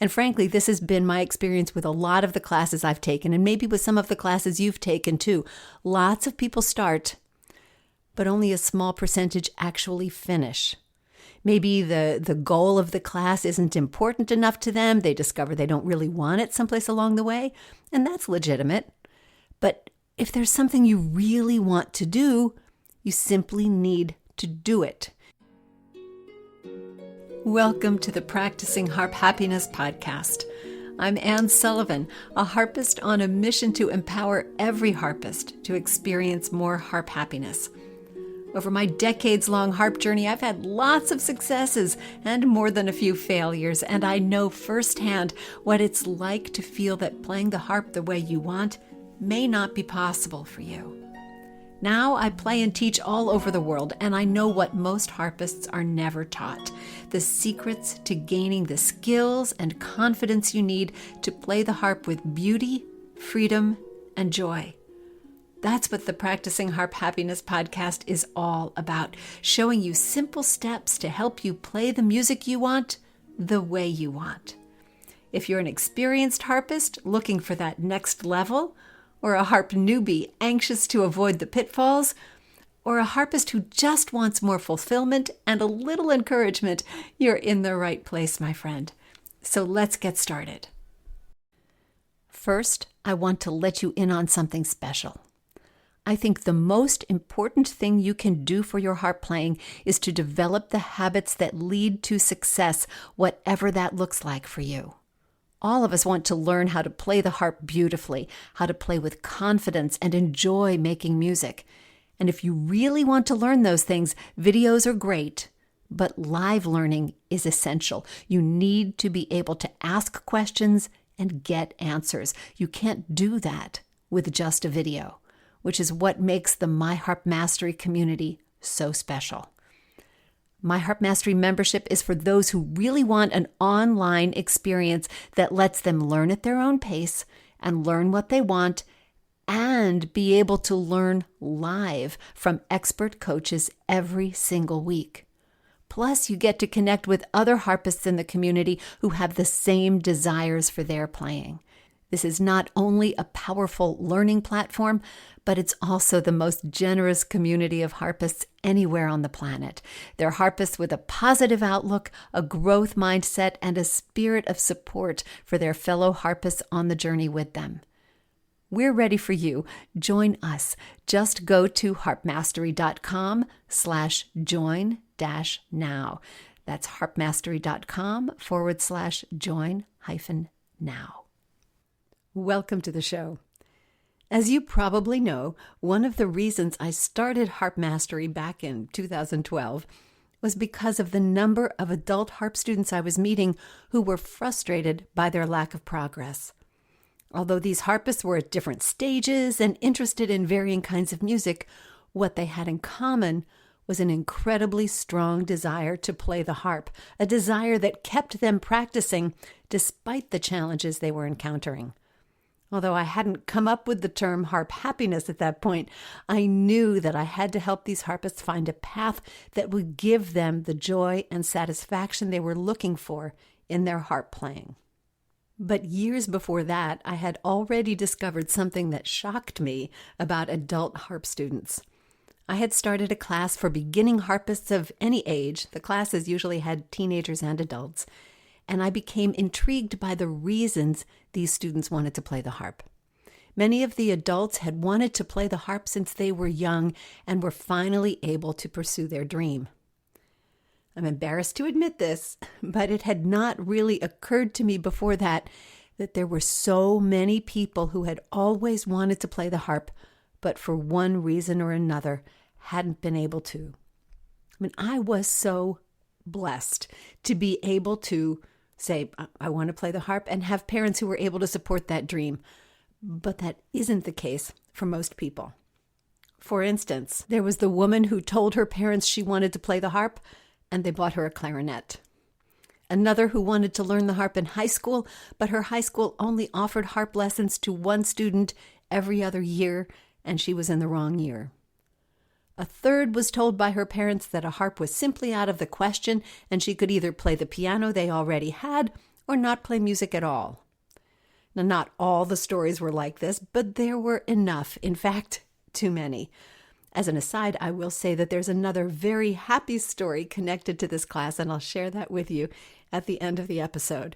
And frankly, this has been my experience with a lot of the classes I've taken, and maybe with some of the classes you've taken too. Lots of people start, but only a small percentage actually finish. Maybe the goal of the class isn't important enough to them. They discover they don't really want it someplace along the way, and that's legitimate. But if there's something you really want to do, you simply need to do it. Welcome to the Practicing Harp Happiness podcast. I'm Anne Sullivan, a harpist on a mission to empower every harpist to experience more harp happiness. Over my decades-long harp journey, I've had lots of successes and more than a few failures, and I know firsthand what it's like to feel that playing the harp the way you want may not be possible for you. Now I play and teach all over the world, and I know what most harpists are never taught: the secrets to gaining the skills and confidence you need to play the harp with beauty, freedom, and joy. That's what the Practicing Harp Happiness podcast is all about, showing you simple steps to help you play the music you want the way you want. If you're an experienced harpist looking for that next level, or a harp newbie anxious to avoid the pitfalls, or a harpist who just wants more fulfillment and a little encouragement, you're in the right place, my friend. So let's get started. First, I want to let you in on something special. I think the most important thing you can do for your harp playing is to develop the habits that lead to success, whatever that looks like for you. All of us want to learn how to play the harp beautifully, how to play with confidence and enjoy making music. And if you really want to learn those things, videos are great, but live learning is essential. You need to be able to ask questions and get answers. You can't do that with just a video, which is what makes the My Harp Mastery community so special. My Harp Mastery membership is for those who really want an online experience that lets them learn at their own pace and learn what they want and be able to learn live from expert coaches every single week. Plus, you get to connect with other harpists in the community who have the same desires for their playing. This is not only a powerful learning platform, but it's also the most generous community of harpists anywhere on the planet. They're harpists with a positive outlook, a growth mindset, and a spirit of support for their fellow harpists on the journey with them. We're ready for you. Join us. Just go to harpmastery.com/join-now. That's harpmastery.com/join-now. Welcome to the show. As you probably know, one of the reasons I started Harp Mastery back in 2012 was because of the number of adult harp students I was meeting who were frustrated by their lack of progress. Although these harpists were at different stages and interested in varying kinds of music, what they had in common was an incredibly strong desire to play the harp, a desire that kept them practicing despite the challenges they were encountering. Although I hadn't come up with the term harp happiness at that point, I knew that I had to help these harpists find a path that would give them the joy and satisfaction they were looking for in their harp playing. But years before that, I had already discovered something that shocked me about adult harp students. I had started a class for beginning harpists of any age. The classes usually had teenagers and adults. And I became intrigued by the reasons these students wanted to play the harp. Many of the adults had wanted to play the harp since they were young and were finally able to pursue their dream. I'm embarrassed to admit this, but it had not really occurred to me before that there were so many people who had always wanted to play the harp, but for one reason or another hadn't been able to. I was so blessed to be able to say, I want to play the harp, and have parents who were able to support that dream. But that isn't the case for most people. For instance, there was the woman who told her parents she wanted to play the harp, and they bought her a clarinet. Another who wanted to learn the harp in high school, but her high school only offered harp lessons to one student every other year, and she was in the wrong year. A third was told by her parents that a harp was simply out of the question, and she could either play the piano they already had or not play music at all. Now, not all the stories were like this, but there were enough. In fact, too many. As an aside, I will say that there's another very happy story connected to this class, and I'll share that with you at the end of the episode.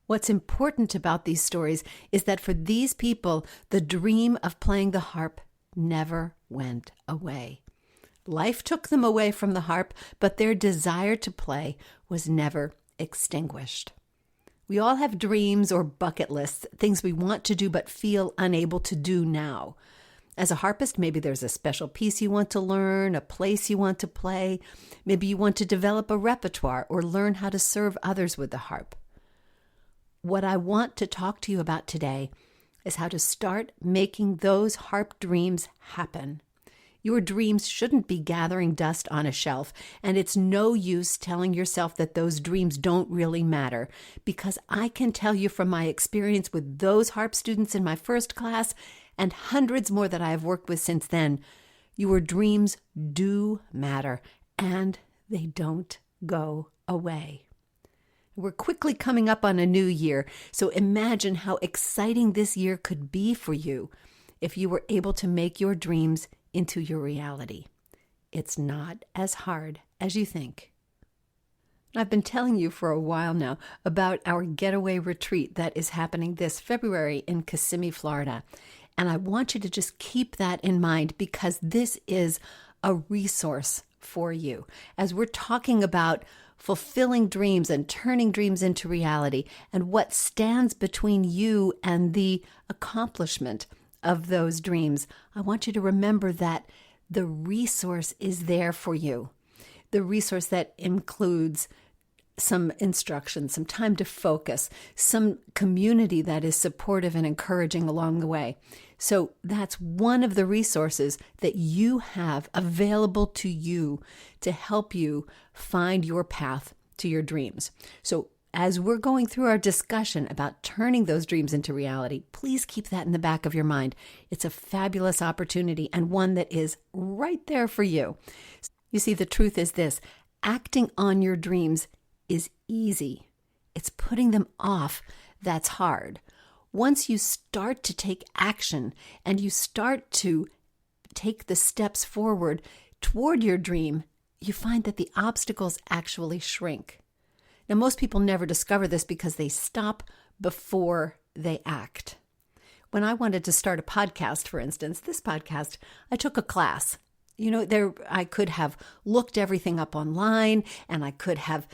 What's important about these stories is that for these people, the dream of playing the harp never went away. Life took them away from the harp, but their desire to play was never extinguished. We all have dreams or bucket lists, things we want to do but feel unable to do now. As a harpist, maybe there's a special piece you want to learn, a place you want to play. Maybe you want to develop a repertoire or learn how to serve others with the harp. What I want to talk to you about today is how to start making those harp dreams happen. Your dreams shouldn't be gathering dust on a shelf, and it's no use telling yourself that those dreams don't really matter, because I can tell you from my experience with those harp students in my first class and hundreds more that I have worked with since then, your dreams do matter, and they don't go away. We're quickly coming up on a new year, so imagine how exciting this year could be for you if you were able to make your dreams into your reality. It's not as hard as you think. I've been telling you for a while now about our getaway retreat that is happening this February in Kissimmee, Florida. And I want you to just keep that in mind, because this is a resource for you. As we're talking about fulfilling dreams and turning dreams into reality, and what stands between you and the accomplishment of those dreams, I want you to remember that the resource is there for you. The resource that includes some instruction, some time to focus, some community that is supportive and encouraging along the way. So that's one of the resources that you have available to you to help you find your path to your dreams. So as we're going through our discussion about turning those dreams into reality, please keep that in the back of your mind. It's a fabulous opportunity and one that is right there for you. You see, the truth is this: acting on your dreams is easy. It's putting them off that's hard. Once you start to take action and you start to take the steps forward toward your dream, you find that the obstacles actually shrink. Now, most people never discover this because they stop before they act. When I wanted to start a podcast, for instance, this podcast, I took a class. I could have looked everything up online, and I could have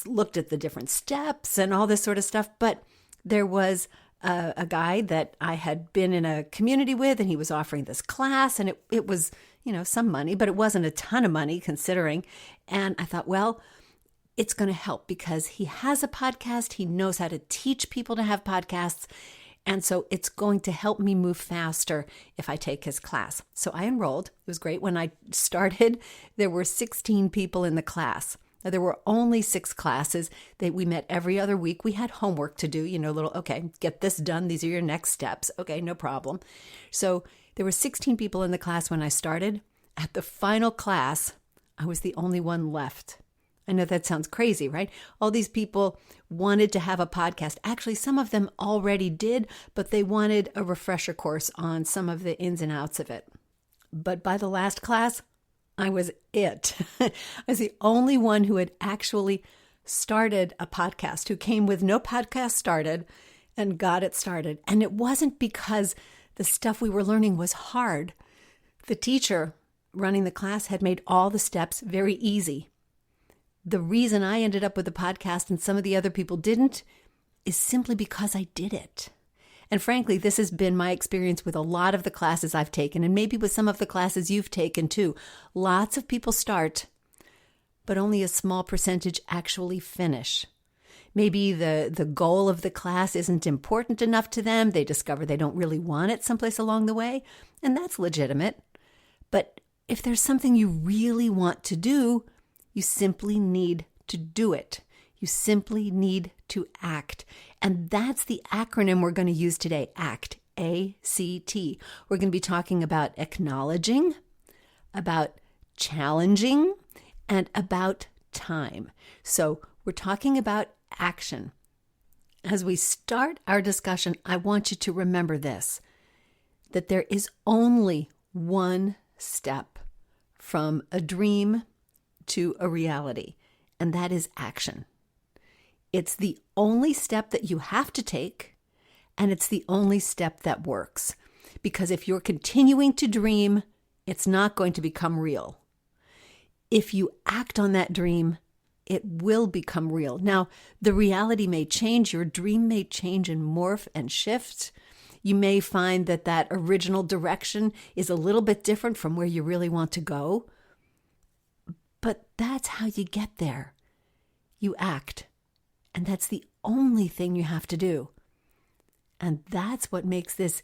looked at the different steps and all this sort of stuff, but there was a guy that I had been in a community with, and he was offering this class, and it was, some money, but it wasn't a ton of money considering. And I thought, well, it's going to help because he has a podcast. He knows how to teach people to have podcasts. And so it's going to help me move faster if I take his class. So I enrolled. It was great. When I started, there were 16 people in the class. Now, there were only 6 classes. We met every other week. We had homework to do, okay, get this done. These are your next steps. Okay, no problem. So there were 16 people in the class when I started. At the final class, I was the only one left. I know that sounds crazy, right? All these people wanted to have a podcast. Actually, some of them already did, but they wanted a refresher course on some of the ins and outs of it. But by the last class, I was it. I was the only one who had actually started a podcast, who came with no podcast started and got it started. And it wasn't because the stuff we were learning was hard. The teacher running the class had made all the steps very easy. The reason I ended up with a podcast and some of the other people didn't is simply because I did it. And frankly, this has been my experience with a lot of the classes I've taken, and maybe with some of the classes you've taken too. Lots of people start, but only a small percentage actually finish. Maybe the goal of the class isn't important enough to them. They discover they don't really want it someplace along the way, and that's legitimate. But if there's something you really want to do, you simply need to do it. You simply need to act. And that's the acronym we're going to use today, ACT, A-C-T. We're going to be talking about acknowledging, about challenging, and about time. So we're talking about action. As we start our discussion, I want you to remember this, that there is only one step from a dream to a reality, and that is action. It's the only step that you have to take, and it's the only step that works. Because if you're continuing to dream, it's not going to become real. If you act on that dream, it will become real. Now, the reality may change. Your dream may change and morph and shift. You may find that that original direction is a little bit different from where you really want to go. But that's how you get there. You act. And that's the only thing you have to do. And that's what makes this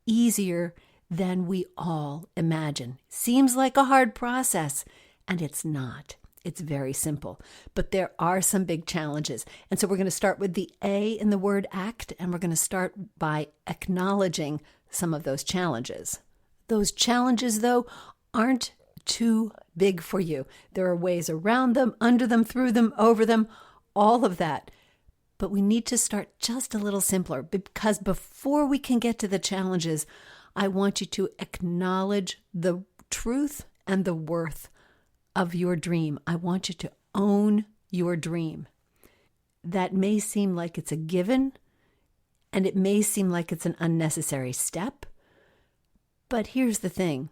easier than we all imagine. Seems like a hard process, and it's not. It's very simple. But there are some big challenges. And so we're going to start with the A in the word act, and we're going to start by acknowledging some of those challenges. Those challenges, though, aren't too big for you. There are ways around them, under them, through them, over them, all of that. But we need to start just a little simpler, because before we can get to the challenges, I want you to acknowledge the truth and the worth of your dream. I want you to own your dream. That may seem like it's a given, and it may seem like it's an unnecessary step. But here's the thing.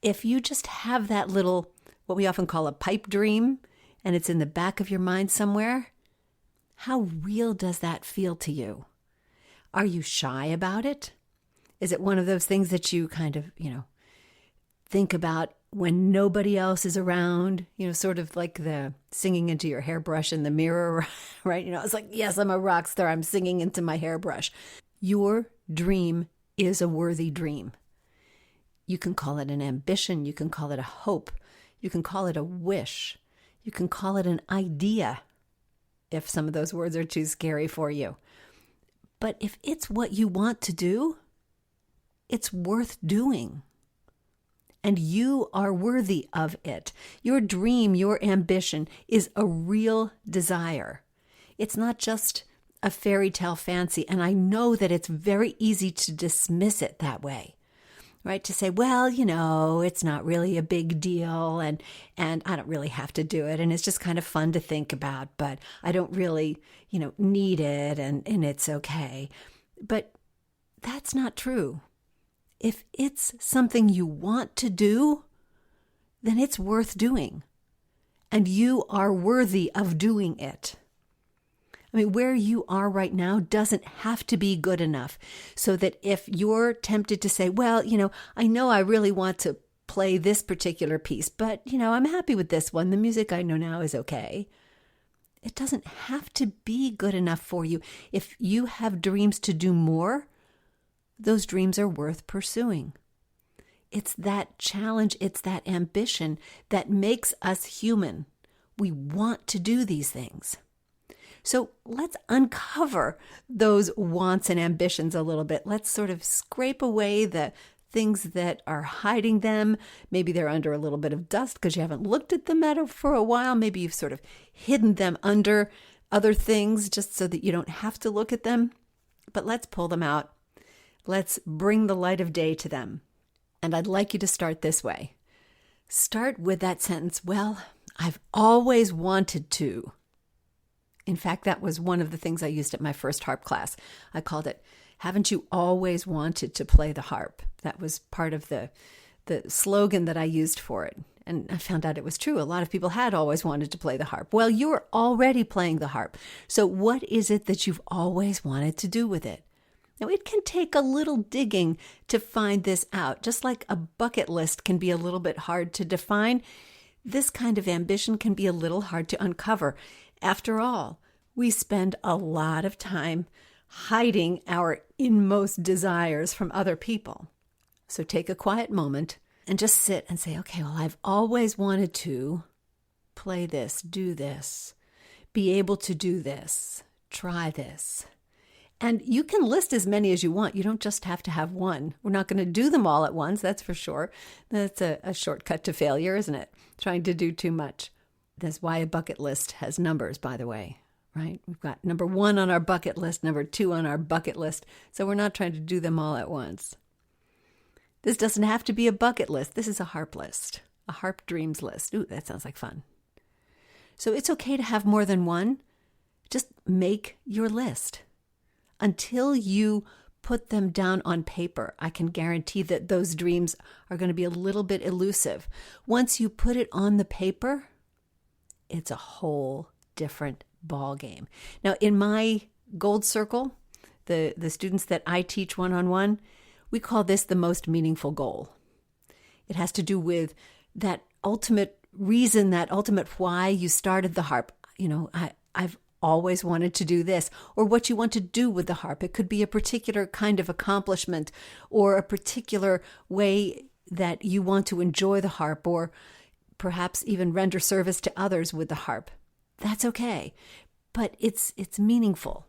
If you just have that little, what we often call a pipe dream, and it's in the back of your mind somewhere, how real does that feel to you? Are you shy about it? Is it one of those things that you kind of, think about when nobody else is around, sort of like the singing into your hairbrush in the mirror, right? It's like, yes, I'm a rock star. I'm singing into my hairbrush. Your dream is a worthy dream. You can call it an ambition. You can call it a hope. You can call it a wish. You can call it an idea, if some of those words are too scary for you. But if it's what you want to do, it's worth doing. And you are worthy of it. Your dream, your ambition is a real desire. It's not just a fairy tale fancy. And I know that it's very easy to dismiss it that way, right? To say, well, it's not really a big deal and I don't really have to do it. And it's just kind of fun to think about, but I don't really, need it and it's okay. But that's not true. If it's something you want to do, then it's worth doing. And you are worthy of doing it. I mean, where you are right now doesn't have to be good enough. So that if you're tempted to say, well, I know I really want to play this particular piece, but, I'm happy with this one. The music I know now is okay. It doesn't have to be good enough for you. If you have dreams to do more, those dreams are worth pursuing. It's that challenge, it's that ambition that makes us human. We want to do these things. So let's uncover those wants and ambitions a little bit. Let's sort of scrape away the things that are hiding them. Maybe they're under a little bit of dust because you haven't looked at them for a while. Maybe you've sort of hidden them under other things just so that you don't have to look at them. But let's pull them out. Let's bring the light of day to them. And I'd like you to start this way. Start with that sentence, well, I've always wanted to. In fact, that was one of the things I used at my first harp class. I called it, haven't you always wanted to play the harp? That was part of the slogan that I used for it. And I found out it was true. A lot of people had always wanted to play the harp. Well, you're already playing the harp. So what is it that you've always wanted to do with it? Now, it can take a little digging to find this out. Just like a bucket list can be a little bit hard to define, this kind of ambition can be a little hard to uncover. After all, we spend a lot of time hiding our inmost desires from other people. So take a quiet moment and just sit and say, okay, well, I've always wanted to play this, do this, be able to do this, try this. And you can list as many as you want. You don't just have to have one. We're not going to do them all at once, that's for sure. That's a shortcut to failure, isn't it? Trying to do too much. That's why a bucket list has numbers, by the way, right? We've got number 1 on our bucket list, number 2 on our bucket list. So we're not trying to do them all at once. This doesn't have to be a bucket list. This is a harp list, a harp dreams list. Ooh, that sounds like fun. So it's okay to have more than one. Just make your list. Until you put them down on paper, I can guarantee that those dreams are going to be a little bit elusive. Once you put it on the paper, it's a whole different ball game. Now, in my gold circle, the students that I teach one-on-one, we call this the most meaningful goal. It has to do with that ultimate reason, that ultimate why you started the harp. You know, I've always wanted to do this, or what you want to do with the harp. It could be a particular kind of accomplishment or a particular way that you want to enjoy the harp, or perhaps even render service to others with the harp. That's okay, but it's meaningful.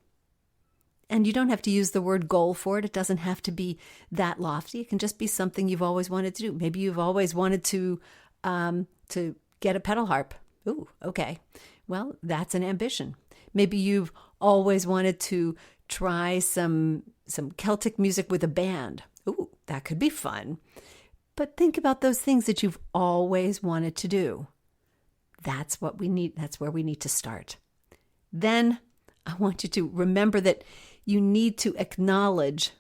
And you don't have to use the word goal for it. It doesn't have to be that lofty. It can just be something you've always wanted to do. Maybe you've always wanted to get a pedal harp. Ooh, okay. Well, that's an ambition. Maybe you've always wanted to try some Celtic music with a band. Ooh, that could be fun. But think about those things that you've always wanted to do. That's what we need. That's where we need to start. Then I want you to remember that you need to acknowledge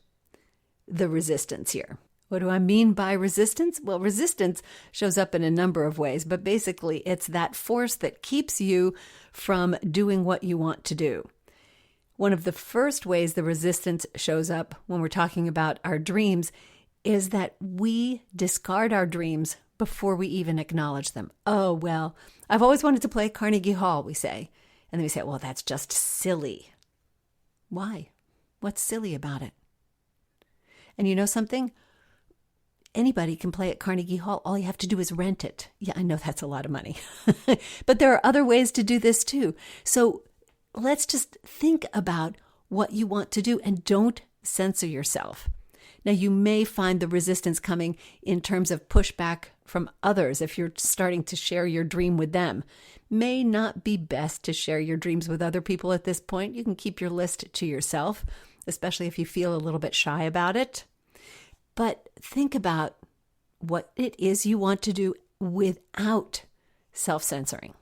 the resistance here. What do I mean by resistance? Well, resistance shows up in a number of ways, but basically it's that force that keeps you from doing what you want to do. One of the first ways the resistance shows up when we're talking about our dreams is that we discard our dreams before we even acknowledge them. Oh, well, I've always wanted to play Carnegie Hall, we say. And then we say, well, that's just silly. Why? What's silly about it? And you know something? Anybody can play at Carnegie Hall. All you have to do is rent it. Yeah, I know that's a lot of money. But there are other ways to do this too. So let's just think about what you want to do and don't censor yourself. Now, you may find the resistance coming in terms of pushback from others if you're starting to share your dream with them. May not be best to share your dreams with other people at this point. You can keep your list to yourself, especially if you feel a little bit shy about it. But think about what it is you want to do without self-censoring.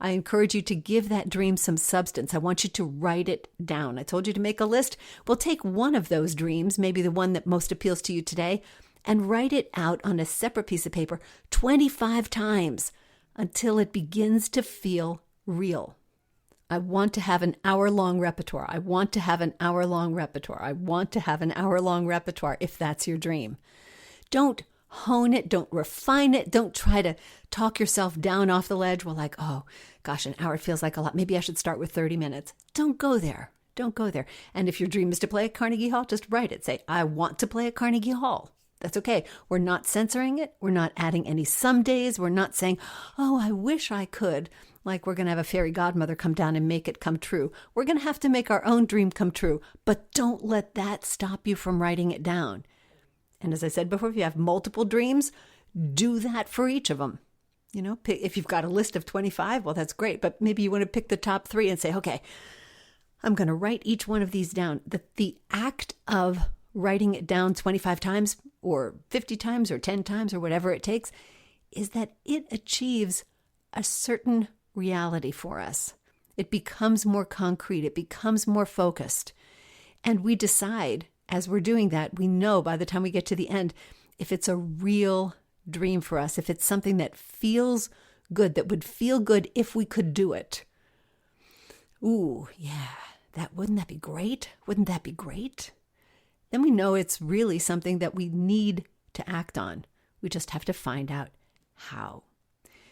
I encourage you to give that dream some substance. I want you to write it down. I told you to make a list. Well, take one of those dreams, maybe the one that most appeals to you today, and write it out on a separate piece of paper 25 times until it begins to feel real. I want to have an hour-long repertoire. I want to have an hour-long repertoire. I want to have an hour-long repertoire if that's your dream. Don't hone it. Don't refine it. Don't try to talk yourself down off the ledge. Well, like, oh, gosh, an hour feels like a lot. Maybe I should start with 30 minutes. Don't go there. Don't go there. And if your dream is to play at Carnegie Hall, just write it. Say, I want to play at Carnegie Hall. That's okay. We're not censoring it. We're not adding any some days. We're not saying, oh, I wish I could. Like we're going to have a fairy godmother come down and make it come true. We're going to have to make our own dream come true. But don't let that stop you from writing it down. And as I said before, if you have multiple dreams, do that for each of them. You know, if you've got a list of 25, well, that's great. But maybe you want to pick the top 3 and say, okay, I'm going to write each one of these down. The act of writing it down 25 times or 50 times or 10 times or whatever it takes is that it achieves a certain reality for us. It becomes more concrete. It becomes more focused. And we decide as we're doing that, we know by the time we get to the end, if it's a real dream for us, if it's something that feels good, that would feel good if we could do it. Ooh, yeah, wouldn't that be great? Wouldn't that be great? Then we know it's really something that we need to act on. We just have to find out how.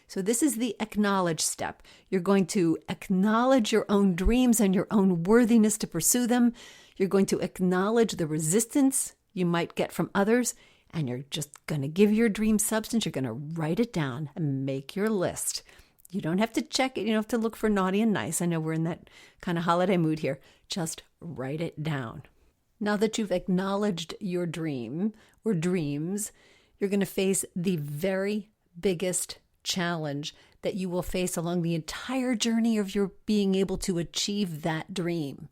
So this is the acknowledge step. You're going to acknowledge your own dreams and your own worthiness to pursue them. You're going to acknowledge the resistance you might get from others, and you're just going to give your dream substance. You're going to write it down and make your list. You don't have to check it. You don't have to look for naughty and nice. I know we're in that kind of holiday mood here. Just write it down. Now that you've acknowledged your dream or dreams, you're going to face the very biggest challenge that you will face along the entire journey of your being able to achieve that dream.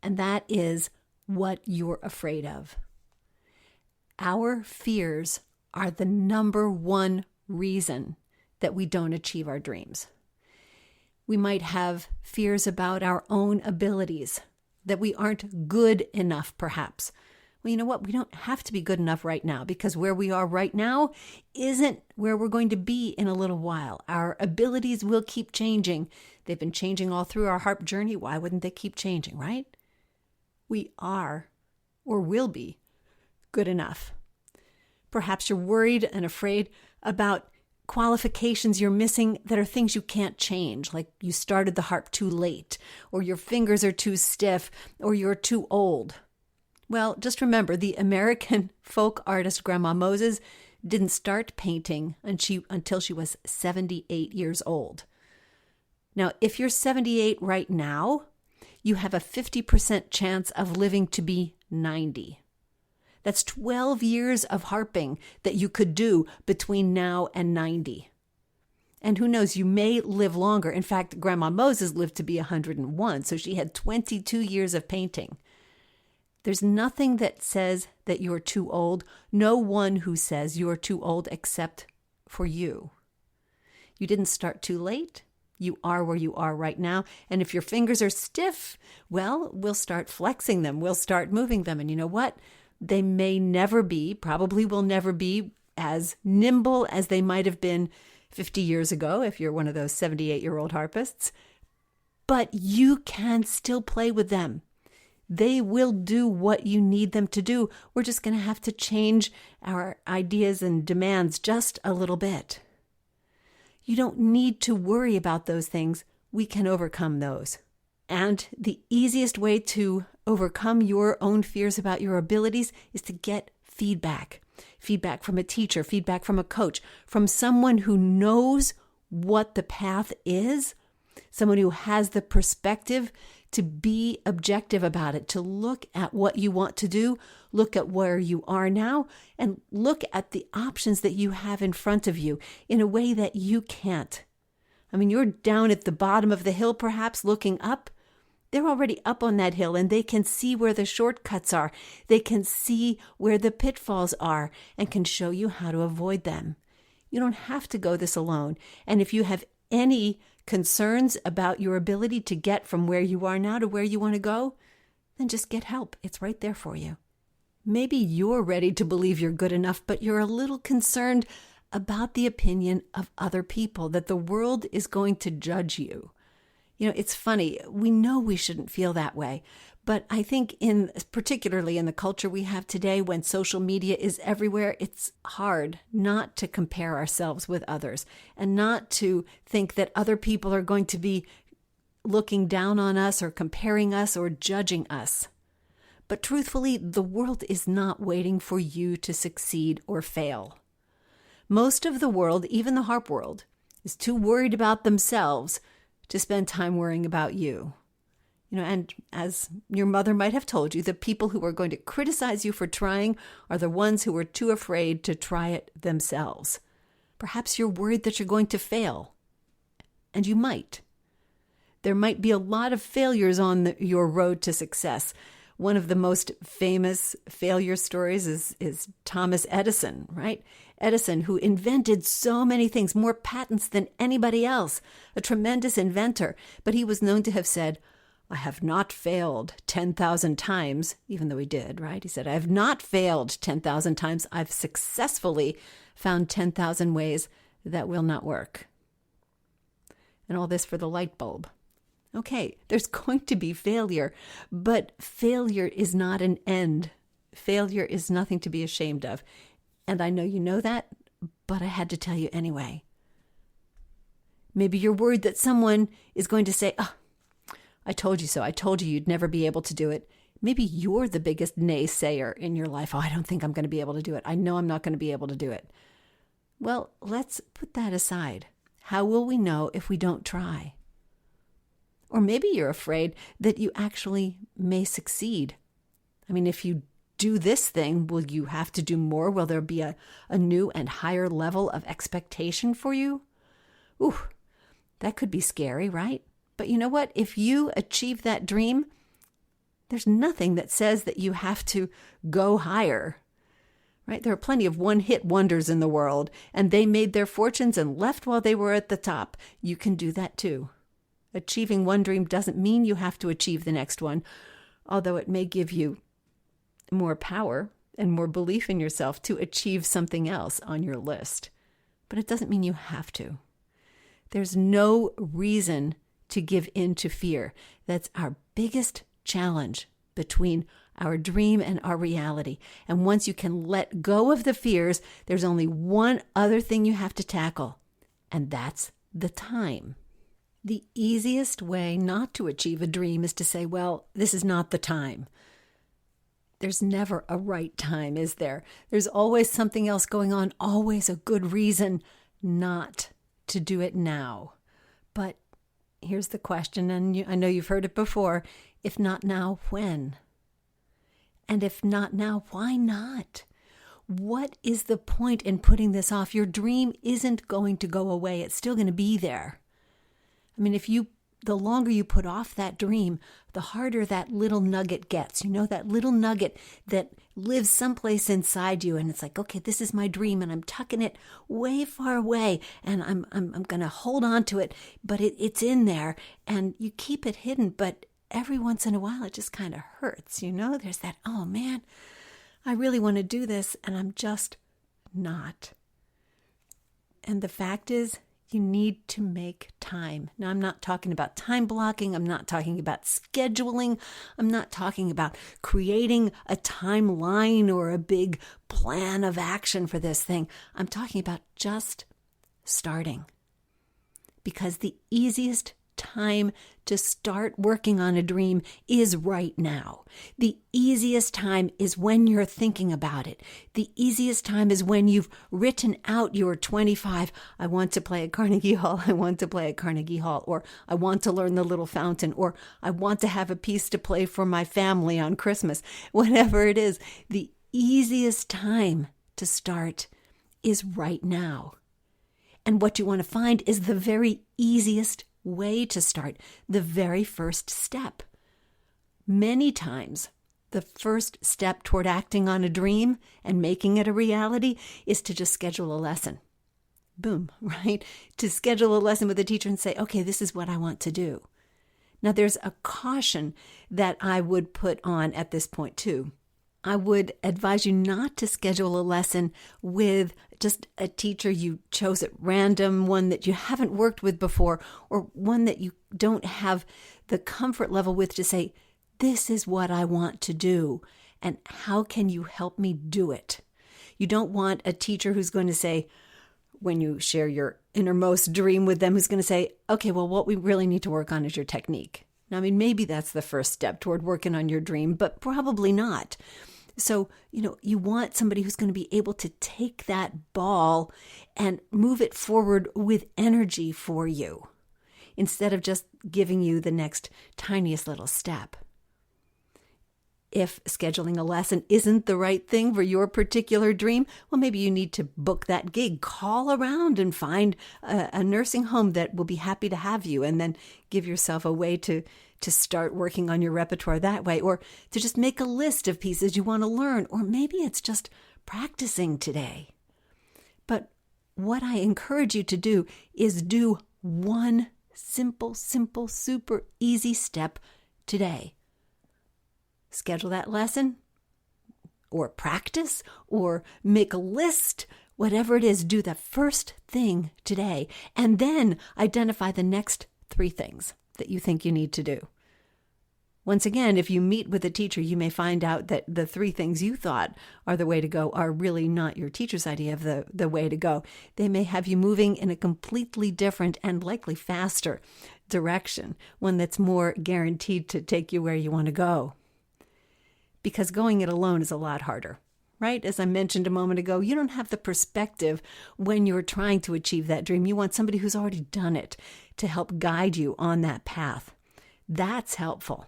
And that is what you're afraid of. Our fears are the number one reason that we don't achieve our dreams. We might have fears about our own abilities, that we aren't good enough, perhaps. Well, you know what? We don't have to be good enough right now, because where we are right now isn't where we're going to be in a little while. Our abilities will keep changing. They've been changing all through our harp journey. Why wouldn't they keep changing, right? We are, or will be, good enough. Perhaps you're worried and afraid about qualifications you're missing that are things you can't change, like you started the harp too late, or your fingers are too stiff, or you're too old. Well, just remember, the American folk artist Grandma Moses didn't start painting until she was 78 years old. Now, if you're 78 right now, you have a 50% chance of living to be 90. That's 12 years of harping that you could do between now and 90. And who knows, you may live longer. In fact, Grandma Moses lived to be 101, so she had 22 years of painting. There's nothing that says that you're too old. No one who says you're too old except for you. You didn't start too late. You are where you are right now. And if your fingers are stiff, well, we'll start flexing them. We'll start moving them. And you know what? They may never be, probably will never be as nimble as they might have been 50 years ago if you're one of those 78-year-old harpists. But you can still play with them. They will do what you need them to do. We're just going to have to change our ideas and demands just a little bit. You don't need to worry about those things. We can overcome those. And the easiest way to overcome your own fears about your abilities is to get feedback. Feedback from a teacher, feedback from a coach, from someone who knows what the path is, someone who has the perspective to be objective about it, to look at what you want to do, look at where you are now, and look at the options that you have in front of you in a way that you can't. I mean, you're down at the bottom of the hill, perhaps looking up. They're already up on that hill, and they can see where the shortcuts are. They can see where the pitfalls are and can show you how to avoid them. You don't have to go this alone. And if you have any concerns about your ability to get from where you are now to where you want to go, then just get help. It's right there for you. Maybe you're ready to believe you're good enough, but you're a little concerned about the opinion of other people, that the world is going to judge you. You know, it's funny. We know we shouldn't feel that way. But I think particularly in the culture we have today, when social media is everywhere, it's hard not to compare ourselves with others and not to think that other people are going to be looking down on us or comparing us or judging us. But truthfully, the world is not waiting for you to succeed or fail. Most of the world, even the harp world, is too worried about themselves to spend time worrying about you. You know, and as your mother might have told you, the people who are going to criticize you for trying are the ones who are too afraid to try it themselves. Perhaps you're worried that you're going to fail, and you might. There might be a lot of failures on your road to success. One of the most famous failure stories is Thomas Edison, right? Edison, who invented so many things, more patents than anybody else, a tremendous inventor, but he was known to have said, "I have not failed 10,000 times," even though he did, right? He said, "I have not failed 10,000 times. I've successfully found 10,000 ways that will not work." And all this for the light bulb. Okay, there's going to be failure, but failure is not an end. Failure is nothing to be ashamed of. And I know you know that, but I had to tell you anyway. Maybe you're worried that someone is going to say, "Oh, I told you so. I told you you'd never be able to do it." Maybe you're the biggest naysayer in your life. "Oh, I don't think I'm going to be able to do it. I know I'm not going to be able to do it." Well, let's put that aside. How will we know if we don't try? Or maybe you're afraid that you actually may succeed. I mean, if you do this thing, will you have to do more? Will there be a new and higher level of expectation for you? Ooh, that could be scary, right? But you know what? If you achieve that dream, there's nothing that says that you have to go higher, right? There are plenty of one-hit wonders in the world, and they made their fortunes and left while they were at the top. You can do that too. Achieving one dream doesn't mean you have to achieve the next one, although it may give you more power and more belief in yourself to achieve something else on your list. But it doesn't mean you have to. There's no reason to give in to fear. That's our biggest challenge between our dream and our reality. And once you can let go of the fears, there's only one other thing you have to tackle, and that's the time. The easiest way not to achieve a dream is to say, well, this is not the time. There's never a right time, is there? There's always something else going on, always a good reason not to do it now. But here's the question, and I know you've heard it before. If not now, when? And if not now, why not? What is the point in putting this off? Your dream isn't going to go away. It's still going to be there. I mean, the longer you put off that dream, the harder that little nugget gets. You know, that little nugget that lives someplace inside you, and it's like, okay, this is my dream, and I'm tucking it way far away, and I'm going to hold on to it, but it's in there, and you keep it hidden, but every once in a while, it just kind of hurts, you know? There's that, oh man, I really want to do this, and I'm just not. And the fact is, you need to make time. Now, I'm not talking about time blocking. I'm not talking about scheduling. I'm not talking about creating a timeline or a big plan of action for this thing. I'm talking about just starting. Because the easiest time to start working on a dream is right now. The easiest time is when you're thinking about it. The easiest time is when you've written out your 25, I want to play at Carnegie Hall, I want to play at Carnegie Hall, or I want to learn the little fountain, or I want to have a piece to play for my family on Christmas. Whatever it is, the easiest time to start is right now. And what you want to find is the very easiest way to start, the very first step. Many times, the first step toward acting on a dream and making it a reality is to just schedule a lesson. Boom, right? To schedule a lesson with a teacher and say, okay, this is what I want to do. Now, there's a caution that I would put on at this point too. I would advise you not to schedule a lesson with just a teacher you chose at random, one that you haven't worked with before, or one that you don't have the comfort level with to say, this is what I want to do, and how can you help me do it? You don't want a teacher who's going to say, when you share your innermost dream with them, who's going to say, okay, well, what we really need to work on is your technique. Now, I mean, maybe that's the first step toward working on your dream, but probably not. So, you want somebody who's going to be able to take that ball and move it forward with energy for you, instead of just giving you the next tiniest little step. If scheduling a lesson isn't the right thing for your particular dream, well, maybe you need to book that gig. Call around and find a nursing home that will be happy to have you, and then give yourself a way to start working on your repertoire that way, or to just make a list of pieces you want to learn, or maybe it's just practicing today. But what I encourage you to do is do one simple, super easy step today. Schedule that lesson, or practice, or make a list, whatever it is, do the first thing today, and then identify the next 3 things that you think you need to do. Once again, if you meet with a teacher, you may find out that the 3 things you thought are the way to go are really not your teacher's idea of the way to go. They may have you moving in a completely different and likely faster direction, one that's more guaranteed to take you where you want to go. Because going it alone is a lot harder, right? As I mentioned a moment ago, you don't have the perspective when you're trying to achieve that dream. You want somebody who's already done it to help guide you on that path. That's helpful.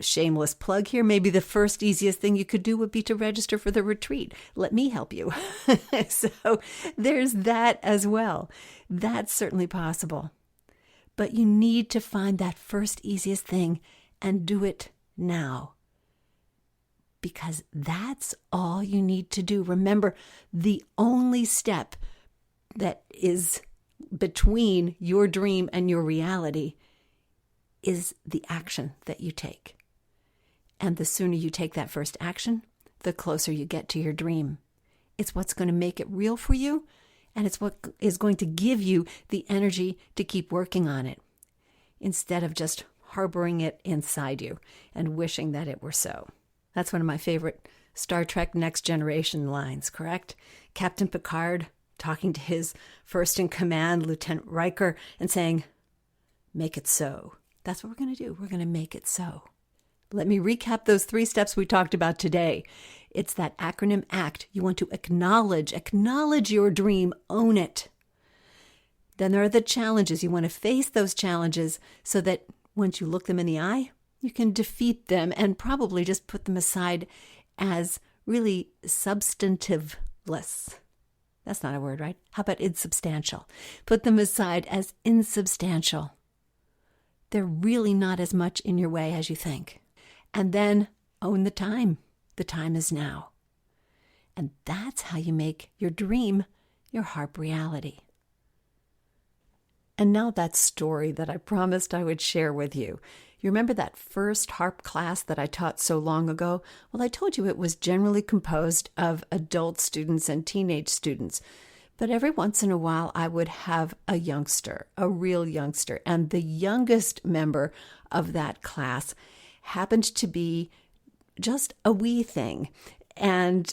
shameless plug here, maybe the first easiest thing you could do would be to register for the retreat. Let me help you. So there's that as well. That's certainly possible. But you need to find that first easiest thing and do it now. Because that's all you need to do. Remember, the only step that is between your dream and your reality is the action that you take. And the sooner you take that first action, the closer you get to your dream. It's what's going to make it real for you, and it's what is going to give you the energy to keep working on it, instead of just harboring it inside you and wishing that it were so. That's one of my favorite Star Trek Next Generation lines, correct? Captain Picard talking to his first-in-command, Lieutenant Riker, and saying, "Make it so." That's what we're going to do. We're going to make it so. Let me recap those 3 steps we talked about today. It's that acronym ACT. You want to acknowledge your dream, own it. Then there are the challenges. You want to face those challenges so that once you look them in the eye, you can defeat them and probably just put them aside as really substantiveless. That's not a word, right? How about insubstantial? Put them aside as insubstantial. They're really not as much in your way as you think. And then own the time. The time is now. And that's how you make your dream your harp reality. And now that story that I promised I would share with you. You remember that first harp class that I taught so long ago? Well, I told you it was generally composed of adult students and teenage students. But every once in a while, I would have a youngster, a real youngster. And the youngest member of that class happened to be just a wee thing. And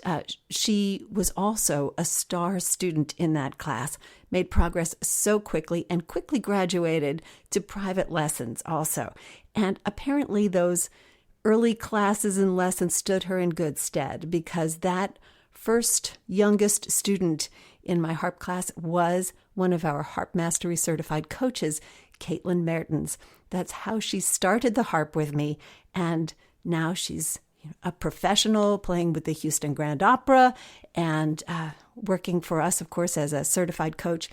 she was also a star student in that class, made progress so quickly and quickly graduated to private lessons also. And apparently those early classes and lessons stood her in good stead, because that first youngest student in my harp class was one of our Harp Mastery certified coaches, Caitlin Mertens. That's how she started the harp with me, and now she's a professional playing with the Houston Grand Opera and working for us, of course, as a certified coach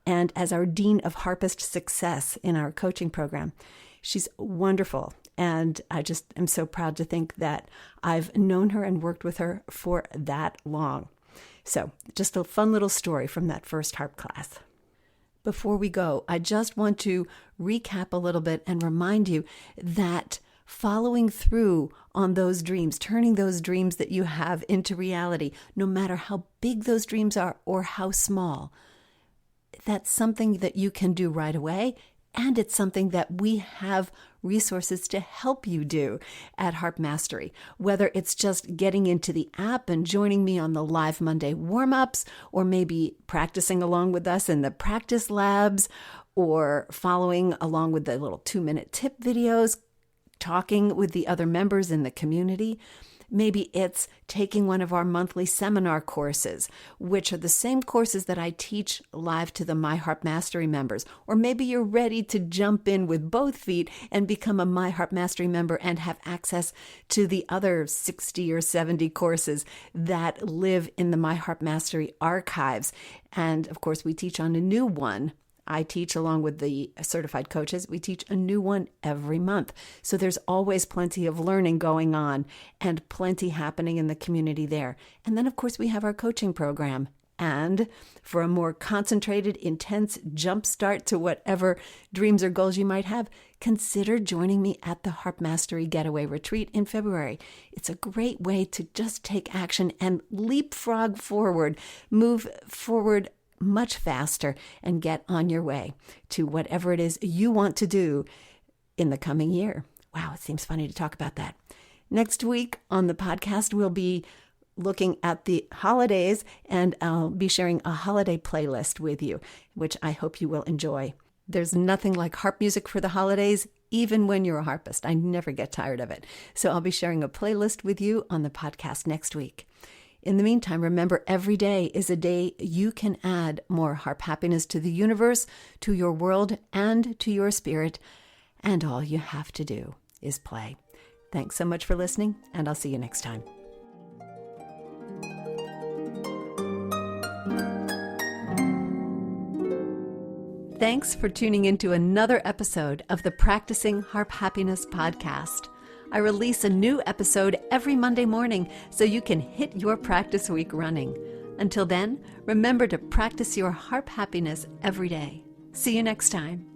and as our Dean of Harpist Success in our coaching program. She's wonderful, and I just am so proud to think that I've known her and worked with her for that long. So just a fun little story from that first harp class. Before we go, I just want to recap a little bit and remind you that following through on those dreams, turning those dreams that you have into reality, no matter how big those dreams are or how small, that's something that you can do right away. And it's something that we have resources to help you do at Harp Mastery, whether it's just getting into the app and joining me on the live Monday warm-ups, or maybe practicing along with us in the practice labs, or following along with the little 2-minute tip videos, talking with the other members in the community. Maybe it's taking one of our monthly seminar courses, which are the same courses that I teach live to the My Harp Mastery members. Or maybe you're ready to jump in with both feet and become a My Harp Mastery member and have access to the other 60 or 70 courses that live in the My Harp Mastery archives. And of course, we teach on a new one. I teach along with the certified coaches. We teach a new one every month. So there's always plenty of learning going on and plenty happening in the community there. And then, of course, we have our coaching program. And for a more concentrated, intense jump start to whatever dreams or goals you might have, consider joining me at the Harp Mastery Getaway Retreat in February. It's a great way to just take action and leapfrog forward, move forward much faster, and get on your way to whatever it is you want to do in the coming year. Wow, it seems funny to talk about that. Next week on the podcast, we'll be looking at the holidays, and I'll be sharing a holiday playlist with you, which I hope you will enjoy. There's nothing like harp music for the holidays, even when you're a harpist. I never get tired of it. So I'll be sharing a playlist with you on the podcast next week. In the meantime, remember, every day is a day you can add more harp happiness to the universe, to your world, and to your spirit. And all you have to do is play. Thanks so much for listening, and I'll see you next time. Thanks for tuning into another episode of the Practicing Harp Happiness podcast. I release a new episode every Monday morning so you can hit your practice week running. Until then, remember to practice your harp happiness every day. See you next time.